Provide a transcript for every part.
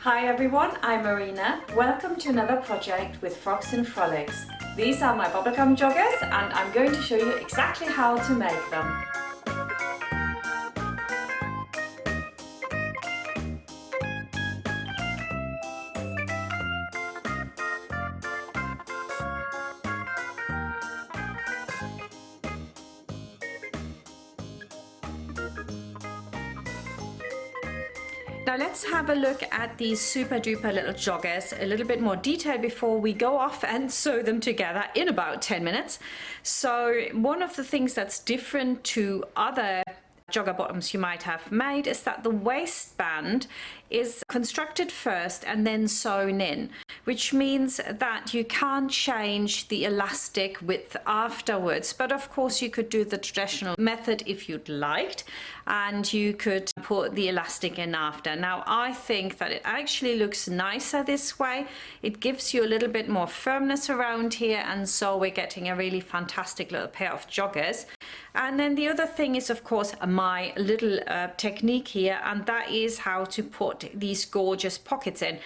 Hi everyone, I'm Marina. Welcome to another project with Frocks and Frolics. These are my bubblegum joggers and I'm going to show you exactly how to make them. Now let's have a look at these super duper little joggers a little bit more detail before we go off and sew them together in about 10 minutes. So one of the things that's different to other jogger bottoms you might have made is that the waistband is constructed first and then sewn in, which means that you can't change the elastic width afterwards. But of course you could do the traditional method if you'd liked, and you could put the elastic in after. Now I think that it actually looks nicer this way. It gives you a little bit more firmness around here, and so we're getting a really fantastic little pair of joggers. And then the other thing is, of course, my little technique here, and that is how to put these gorgeous pockets in.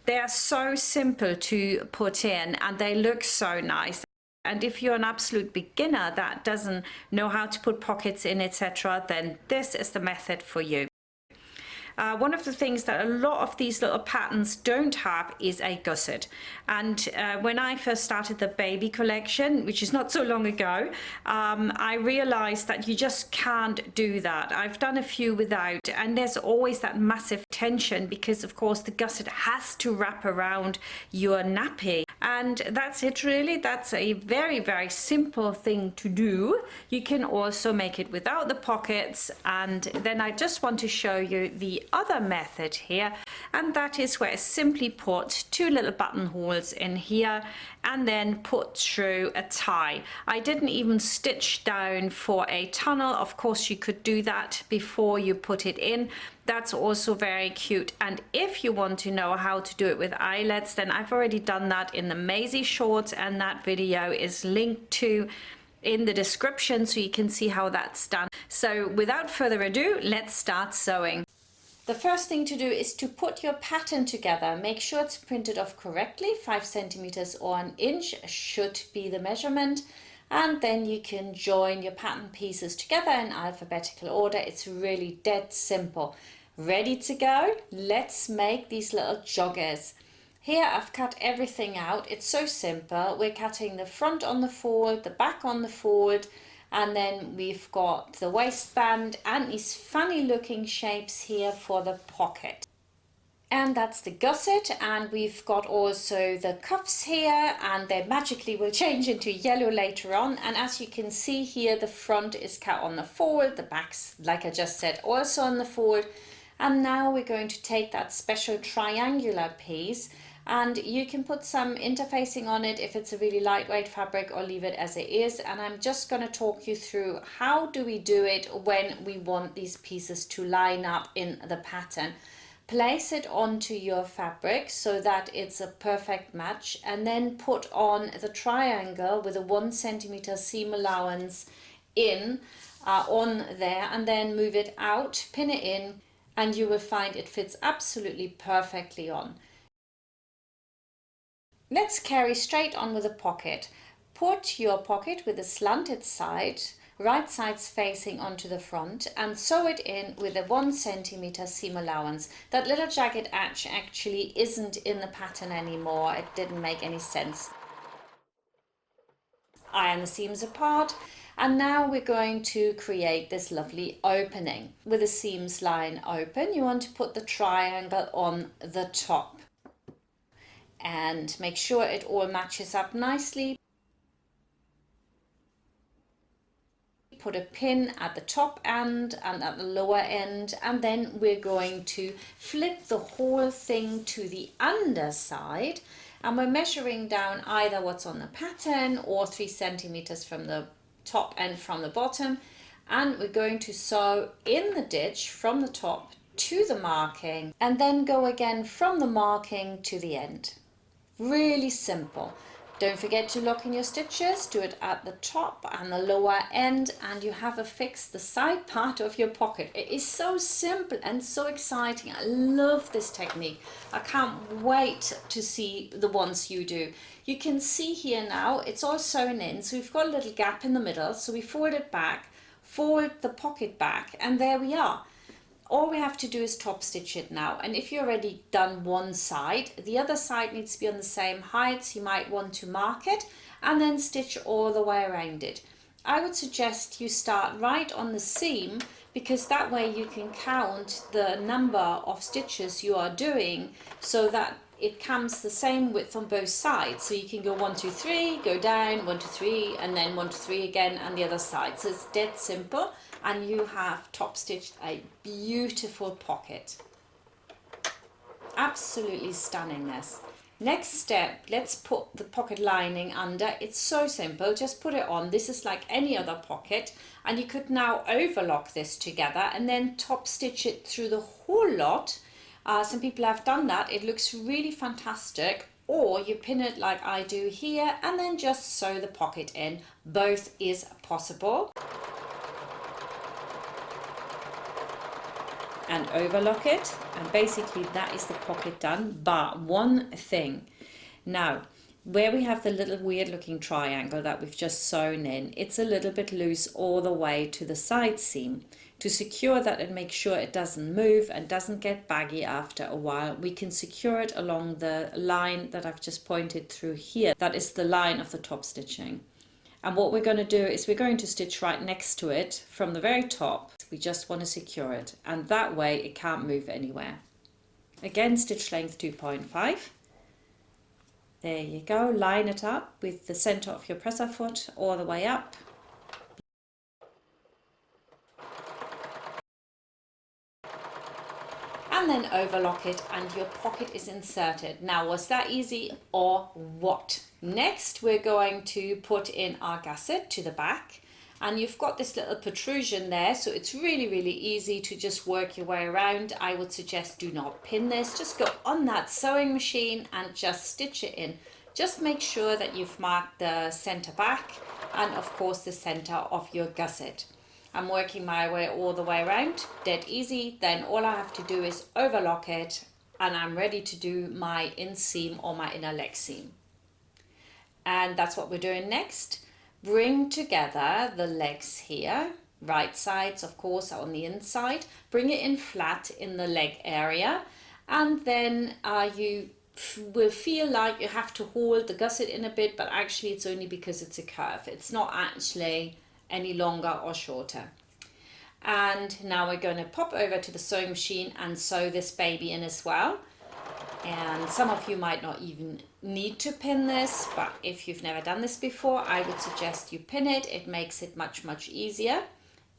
They are so simple to put in and they look so nice. And if you're an absolute beginner that doesn't know how to put pockets in, etc., then this is the method for you. One of the things that a lot of these little patterns don't have is a gusset. And when I first started the baby collection, which is not so long ago, I realized that you just can't do that. I've done a few without, and there's always that massive tension because of course the gusset has to wrap around your nappy. And that's it really. That's a very, very simple thing to do. You can also make it without the pockets. And then I just want to show you the other method here, and that is where I simply put two little buttonholes in here and then put through a tie. I didn't even stitch down for a tunnel. Of course you could do that before you put it in. That's also very cute. And if you want to know how to do it with eyelets, then I've already done that in the Maisie shorts, and that video is linked to in the description so you can see how that's done. So without further ado, let's start sewing. The first thing to do is to put your pattern together. Make sure it's printed off correctly. 5 centimeters or an inch should be the measurement. And then you can join your pattern pieces together in alphabetical order. It's really dead simple. Ready to go? Let's make these little joggers. Here I've cut everything out. It's so simple. We're cutting the front on the forward, the back on the forward, and then we've got the waistband and these funny looking shapes here for the pocket. And that's the gusset, and we've got also the cuffs here, and they magically will change into yellow later on. And as you can see here, the front is cut on the forward, the back's, like I just said, also on the forward. And now we're going to take that special triangular piece, and you can put some interfacing on it if it's a really lightweight fabric, or leave it as it is. And I'm just going to talk you through how do we do it when we want these pieces to line up in the pattern. Place it onto your fabric so that it's a perfect match, and then put on the triangle with a 1 centimeter seam allowance in on there, and then move it out, pin it in, and you will find it fits absolutely perfectly on. Let's carry straight on with the pocket. Put your pocket with a slanted side, right sides facing onto the front, and sew it in with a 1 centimeter seam allowance. That little jagged edge actually isn't in the pattern anymore. It didn't make any sense. Iron the seams apart, and now we're going to create this lovely opening. With the seams lying open, you want to put the triangle on the top. And make sure it all matches up nicely. Put a pin at the top end and at the lower end, and then we're going to flip the whole thing to the underside, and we're measuring down either what's on the pattern or 3 centimeters from the top and from the bottom, and we're going to sew in the ditch from the top to the marking, and then go again from the marking to the end. Really simple. Don't forget to lock in your stitches, do it at the top and the lower end, and you have affixed the side part of your pocket. It is so simple and so exciting. I love this technique. I can't wait to see the ones you do. You can see here now, it's all sewn in, so we've got a little gap in the middle, so we fold it back, fold the pocket back, and there we are. All we have to do is top stitch it now, and if you've already done one side, the other side needs to be on the same height, so you might want to mark it and then stitch all the way around it. I would suggest you start right on the seam, because that way you can count the number of stitches you are doing so that it comes the same width on both sides. So you can go 1, 2, 3, go down 1, 2, 3, and then 1, 2, 3 again, and the other side. So it's dead simple, and you have top stitched a beautiful pocket. Absolutely stunning this. Next step, let's put the pocket lining under. It's so simple, just put it on. This is like any other pocket, and you could now overlock this together and then top stitch it through the whole lot. Some people have done that. It looks really fantastic. Or you pin it like I do here and then just sew the pocket in. Both is possible. And overlock it, and basically that is the pocket done, but one thing. Now, where we have the little weird looking triangle that we've just sewn in, it's a little bit loose all the way to the side seam. To secure that and make sure it doesn't move and doesn't get baggy after a while, we can secure it along the line that I've just pointed through here. That is the line of the top stitching. And what we're going to do is we're going to stitch right next to it from the very top. We just want to secure it, and that way it can't move anywhere. Again, stitch length 2.5. There you go. Line it up with the center of your presser foot all the way up. And then overlock it, and your pocket is inserted. Now, was that easy or what? Next, we're going to put in our gusset to the back, and you've got this little protrusion there, so it's really, really easy to just work your way around. I would suggest do not pin this, just go on that sewing machine and just stitch it in. Just make sure that you've marked the center back and of course the center of your gusset. I'm working my way all the way around, dead easy. Then all I have to do is overlock it, and I'm ready to do my inseam or my inner leg seam. And that's what we're doing next. Bring together the legs here, right sides of course are on the inside. Bring it in flat in the leg area, and then you will feel like you have to hold the gusset in a bit, but actually it's only because it's a curve. It's not actually any longer or shorter. And now we're going to pop over to the sewing machine and sew this baby in as well. And some of you might not even need to pin this, but if you've never done this before, I would suggest you pin it. It makes it much, much easier.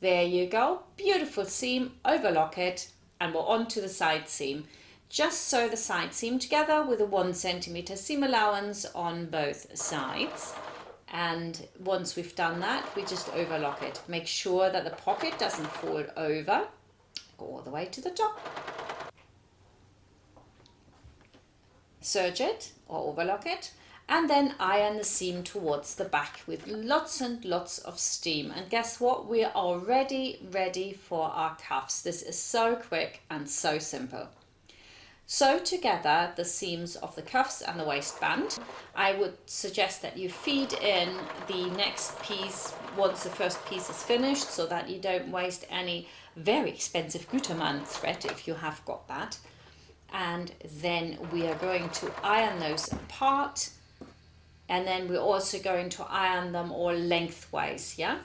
There you go. Beautiful seam. Overlock it, and we're on to the side seam. Just sew the side seam together with a 1 centimeter seam allowance on both sides. And once we've done that, we just overlock it. Make sure that the pocket doesn't fold over. Go all the way to the top. Serge it or overlock it, and then iron the seam towards the back with lots and lots of steam. And guess what? We are already ready for our cuffs. This is so quick and so simple. Sew together the seams of the cuffs and the waistband. I would suggest that you feed in the next piece once the first piece is finished, so that you don't waste any very expensive Gutermann thread if you have got that. And then we are going to iron those apart, and then we're also going to iron them all lengthwise. Yeah,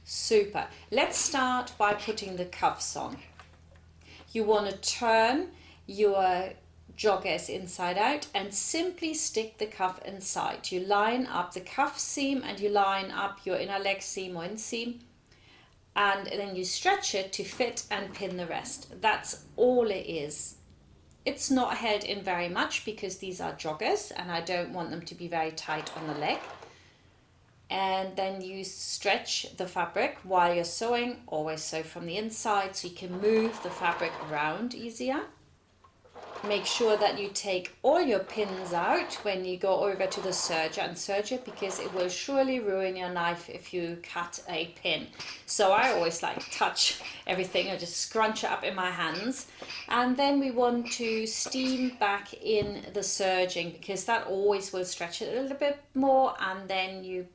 super. Let's start by putting the cuffs on. You want to turn your joggers inside out and simply stick the cuff inside. You line up the cuff seam and you line up your inner leg seam or inseam, and then you stretch it to fit and pin the rest. That's all it is. It's not held in very much because these are joggers and I don't want them to be very tight on the leg. And then you stretch the fabric while you're sewing. Always sew from the inside so you can move the fabric around easier. Make sure that you take all your pins out when you go over to the serger and serge it, because it will surely ruin your knife if you cut a pin. So I always like touch everything, I just scrunch it up in my hands. And then we want to steam back in the serging, because that always will stretch it a little bit more, and then you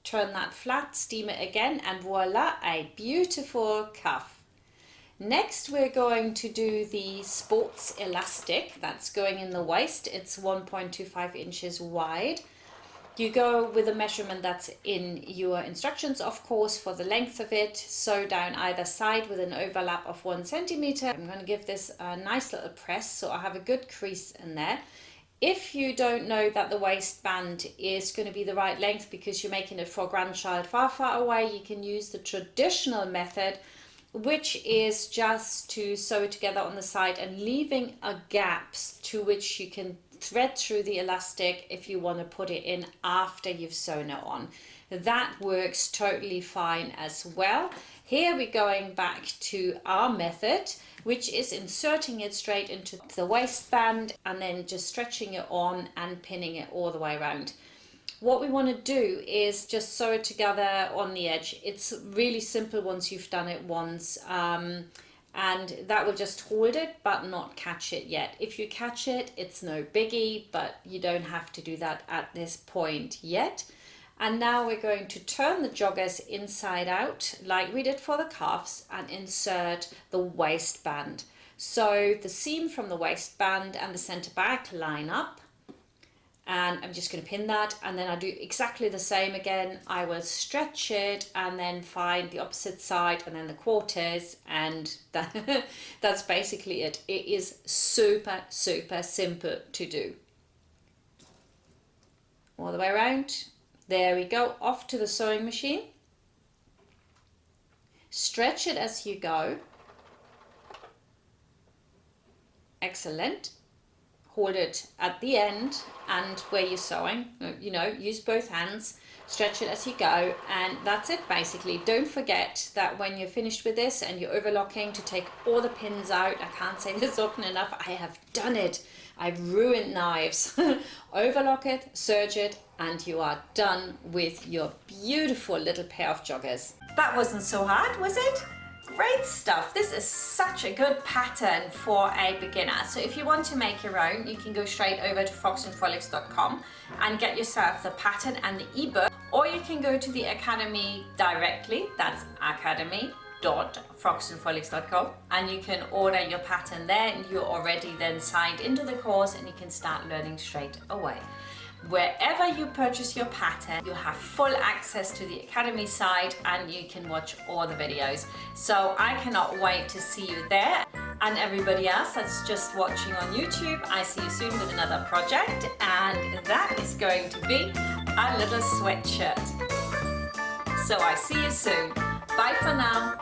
turn that flat, steam it again, and voila, a beautiful cuff. Next, we're going to do the sports elastic that's going in the waist. It's 1.25 inches wide. You go with a measurement that's in your instructions, of course, for the length of it. Sew down either side with an overlap of 1 centimeter. I'm going to give this a nice little press so I have a good crease in there. If you don't know that the waistband is going to be the right length because you're making it for a grandchild far, far away, you can use the traditional method, which is just to sew it together on the side and leaving a gap to which you can thread through the elastic if you want to put it in after you've sewn it on. That works totally fine as well. Here we're going back to our method, which is inserting it straight into the waistband and then just stretching it on and pinning it all the way around. What we want to do is just sew it together on the edge. It's really simple once you've done it once, and that will just hold it but not catch it yet. If you catch it, it's no biggie, but you don't have to do that at this point yet. And now we're going to turn the joggers inside out like we did for the cuffs and insert the waistband. So the seam from the waistband and the center back line up. And I'm just going to pin that, and then I do exactly the same again. I will stretch it and then find the opposite side and then the quarters, and that's basically it. It is super, super simple to do. All the way around. There we go, off to the sewing machine. Stretch it as you go. Excellent. Hold it at the end and where you're sewing, use both hands, stretch it as you go, and that's it basically. Don't forget that when you're finished with this and you're overlocking, to take all the pins out. I can't say this often enough, I have done it. I've ruined knives. Overlock it, serge it, and you are done with your beautiful little pair of joggers. That wasn't so hard, was it? Great stuff. This is such a good pattern for a beginner. So if you want to make your own, you can go straight over to frocksandfrolics.com and get yourself the pattern and the ebook, or you can go to the Academy directly. That's academy.frocksandfrolics.com, and you can order your pattern there, and you're already then signed into the course and you can start learning straight away. Wherever you purchase your pattern, you have full access to the Academy site and you can watch all the videos. So I cannot wait to see you there. And everybody else that's just watching on YouTube, I see you soon with another project, and that is going to be a little sweatshirt. So I see you soon. Bye for now.